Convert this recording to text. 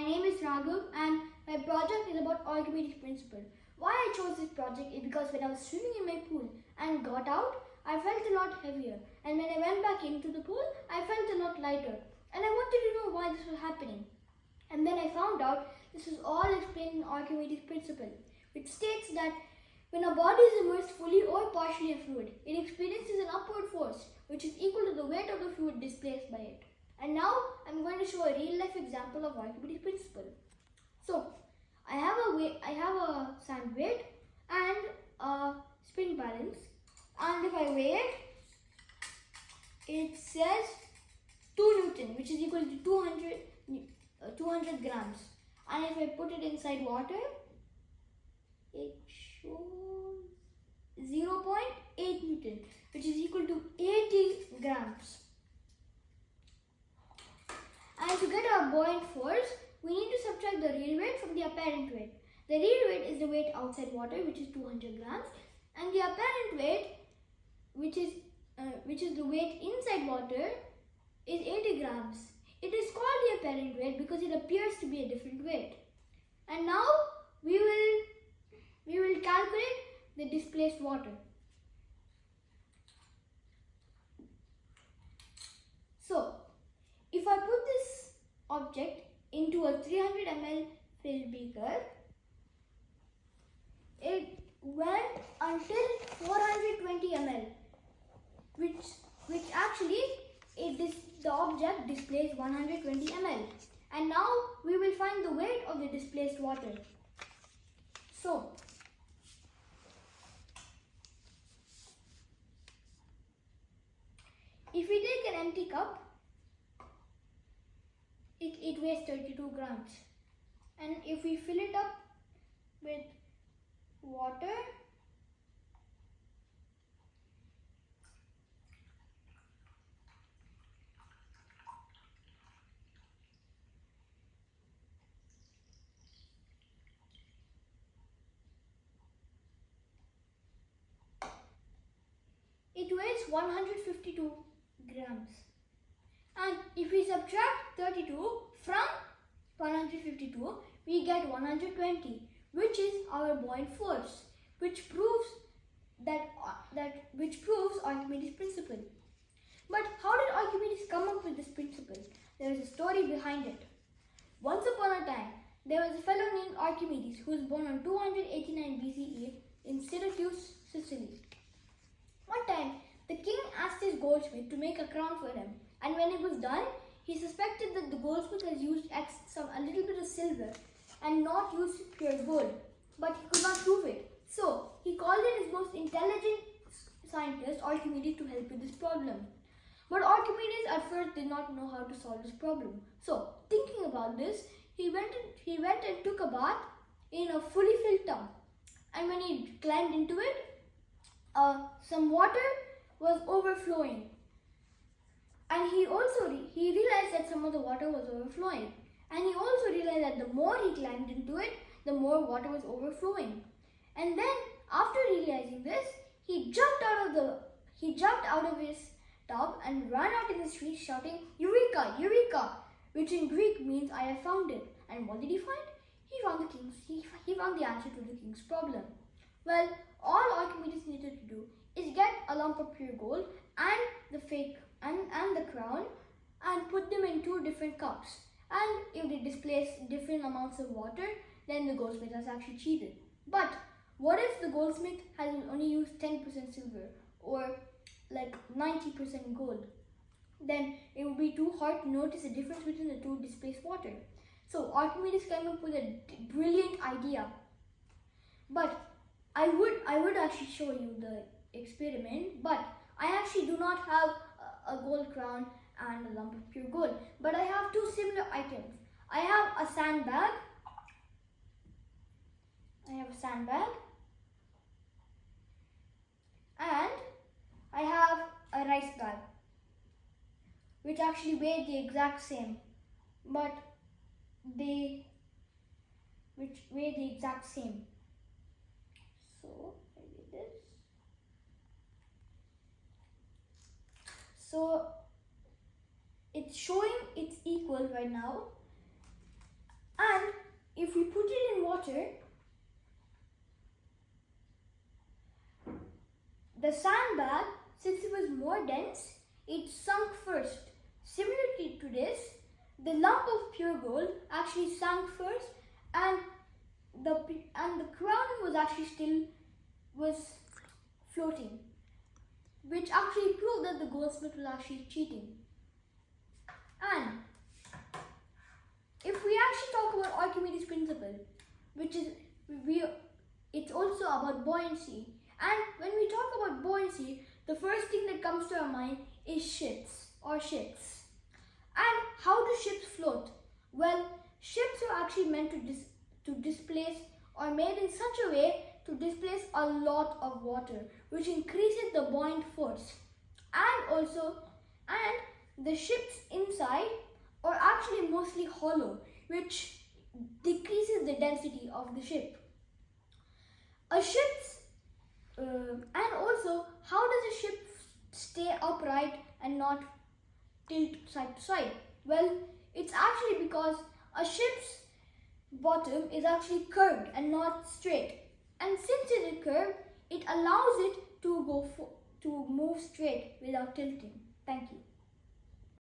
name is Raghav and my project is about Archimedes principle. Why I chose this project is because when I was swimming in my pool and got out, I felt a lot heavier, and when I went back into the pool, I felt a lot lighter, and I wanted to know why this was happening. And then I found out this is all explained in Archimedes principle, which states that when a body is immersed fully or partially in fluid, it experiences an upward force which is equal to the weight of the fluid displaced by it. And now I'm going to show a real life example of Archimedes principle. So I have a sand weight and a spring balance, and if I weigh it, it says 2 Newton, which is equal to 200 grams. And if I put it inside water, it shows 0.8 Newton, which is equal to 80 grams. And to get our buoyant force, we need to subtract the real weight from the apparent weight. The real weight is the weight outside water, which is 200 grams, and the apparent weight, which is the weight inside water, is 80 grams. It is called the apparent weight because it appears to be a different weight. And now we will calculate the displaced water. So, if I put this object into a 300 ml filled beaker, it went until 420 ml, which actually the object displays 120 ml. And now we will find the weight of the displaced water. So, if we take an empty cup, it weighs 32 grams. And if we fill it up with water, it weighs 152 grams. And if we subtract 32 from 152, we get 120, which is our buoyant force, which proves Archimedes' principle. But how did Archimedes come up with this principle? There is a story behind it. Once upon a time, there was a fellow named Archimedes who was born on 289 BCE in Syracuse, Sicily. One time, the king asked his goldsmith to make a crown for him, and when it was done, he suspected that the goldsmith has used a little bit of silver and not used pure gold, but he could not prove it. So, he called in his most intelligent scientist, Archimedes, to help with this problem. But Archimedes at first did not know how to solve this problem. So, thinking about this, he went and took a bath in a fully filled tub. And when he climbed into it, some water was overflowing. And he realized that some of the water was overflowing. And he also realized that the more he climbed into it, the more water was overflowing. And then, after realizing this, he jumped out of his tub and ran out in the street shouting, "Eureka! Eureka!" which in Greek means "I have found it." And what did he find? He found the answer to the king's problem. Well, all Archimedes needed to do is get a lump of pure gold and the crown and put them in 2 different cups. And if they displace different amounts of water, then the goldsmith has actually cheated. But what if the goldsmith has only used 10% silver or like 90% gold? Then it would be too hard to notice the difference between the 2 displaced water. So Archimedes came up with a brilliant idea. But I would actually show you the experiment, but I actually do not have a gold crown and a lump of pure gold. But I have 2 similar items. I have a sandbag. And I have a rice bag, which actually weigh the exact same, So I did this. So it's showing it's equal right now, water, the sandbag, since it was more dense, it sunk first. Similarly to this, the lump of pure gold actually sank first, and the crown was actually still floating, which actually proved that the goldsmith was actually cheating. And if we actually talk about Archimedes' principle, it's also about buoyancy. And when we talk about buoyancy, the first thing that comes to our mind is ships. And how do ships float? Well, ships are actually meant to displace, or made in such a way to displace a lot of water, which increases the buoyant force. And the ships inside are actually mostly hollow, which decreases the density of the ship. And also, how does a ship stay upright and not tilt side to side? Well, it's actually because a ship's bottom is actually curved and not straight. And since it is curved, it allows it to move straight without tilting. Thank you.